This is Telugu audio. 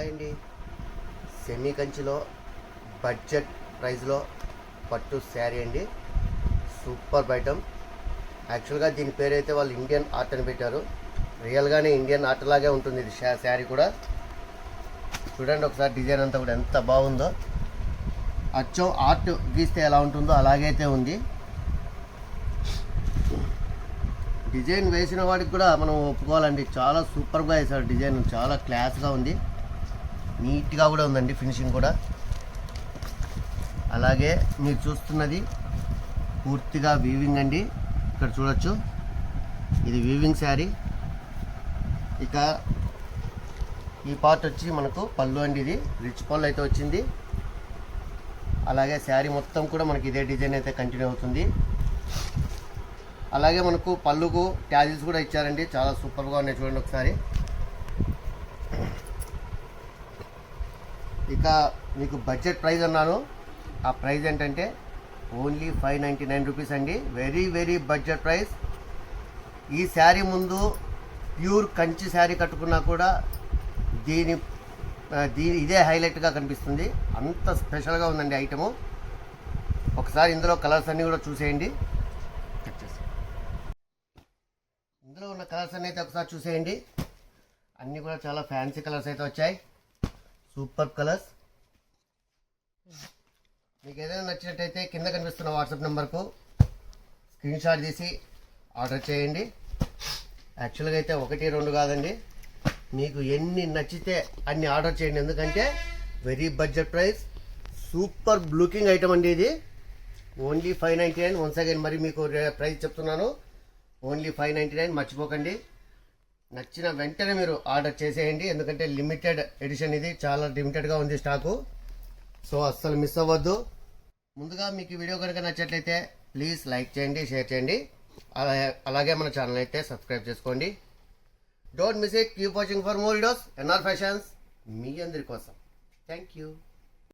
అండి సెమీ కంచిలో బడ్జెట్ ప్రైస్లో పట్టు శారీ అండి. Super item. యాక్చువల్గా దీని పేరైతే వాళ్ళు ఇండియన్ ఆర్ట్ అని పెట్టారు. రియల్గానే ఇండియన్ ఆర్ట్ లాగే ఉంటుంది ఇది శారీ కూడా. చూడండి ఒకసారి డిజైన్ అంతా కూడా ఎంత బాగుందో. అచ్చం ఆర్ట్ గీస్తే ఎలా ఉంటుందో అలాగైతే ఉంది. డిజైన్ వేసిన వాడికి కూడా మనం ఒప్పుకోవాలండి, చాలా సూపర్గా వేశాడు. డిజైన్ చాలా క్లాస్గా ఉంది, నీట్గా కూడా ఉందండి ఫినిషింగ్ కూడా. అలాగే మీరు చూస్తున్నది పూర్తిగా వీవింగ్ అండి. ఇక్కడ చూడొచ్చు, ఇది వీవింగ్ శారీ. ఇక ఈ పార్ట్ వచ్చి మనకు పళ్ళు అండి. ఇది రిచ్ పళ్ళు అయితే వచ్చింది. అలాగే శారీ మొత్తం కూడా మనకి ఇదే డిజైన్ అయితే కంటిన్యూ అవుతుంది. అలాగే మనకు పళ్ళుకు ట్యాజిల్స్ కూడా ఇచ్చారండి, చాలా సూపర్గా ఉన్నాయి. చూడండి ఒకసారి. ఇక మీకు బడ్జెట్ ప్రైస్ అన్నాను, ఆ ప్రైస్ ఏంటంటే ఓన్లీ 599 రూపీస్ అండి. Very very budget price. ఈ శారీ ముందు ప్యూర్ కంచి శారీ కట్టుకున్నా కూడా దీని ఇదే హైలైట్గా కనిపిస్తుంది. అంత స్పెషల్గా ఉందండి ఐటము. ఒకసారి ఇందులో కలర్స్ అన్నీ కూడా చూసేయండి. ఇందులో ఉన్న కలర్స్ అన్నీ అయితే ఒకసారి చూసేయండి. అన్నీ కూడా చాలా ఫ్యాన్సీ కలర్స్ అయితే వచ్చాయి, సూపర్ కలర్స్. మీకు ఏదైనా నచ్చినట్టయితే కింద కనిపిస్తున్న వాట్సాప్ నెంబర్కు స్క్రీన్ షాట్ తీసి ఆర్డర్ చేయండి. యాక్చువల్గా అయితే 1, 2 కాదండి, మీకు ఎన్ని నచ్చితే అన్ని ఆర్డర్ చేయండి. ఎందుకంటే very budget price, super looking item అండి ఇది. ఓన్లీ 599. వన్స్ అగైన్ మరి మీకు ప్రైస్ చెప్తున్నాను, ఓన్లీ 599. మర్చిపోకండి. నచ్చిన వెంటనే మీరు ఆర్డర్ చేసేయండి. ఎందుకంటే లిమిటెడ్ ఎడిషన్ ఇది, చాలా లిమిటెడ్గా ఉంది స్టాకు. సో అస్సలు మిస్ అవ్వద్దు. ముందుగా మీకు వీడియో కనుక నచ్చట్లయితే ప్లీజ్ లైక్ చేయండి, షేర్ చేయండి. అలాగే మన ఛానల్ అయితే సబ్స్క్రైబ్ చేసుకోండి. Don't miss it. Keep watching for more videos. NR fashions మీ అందరి కోసం. Thank you.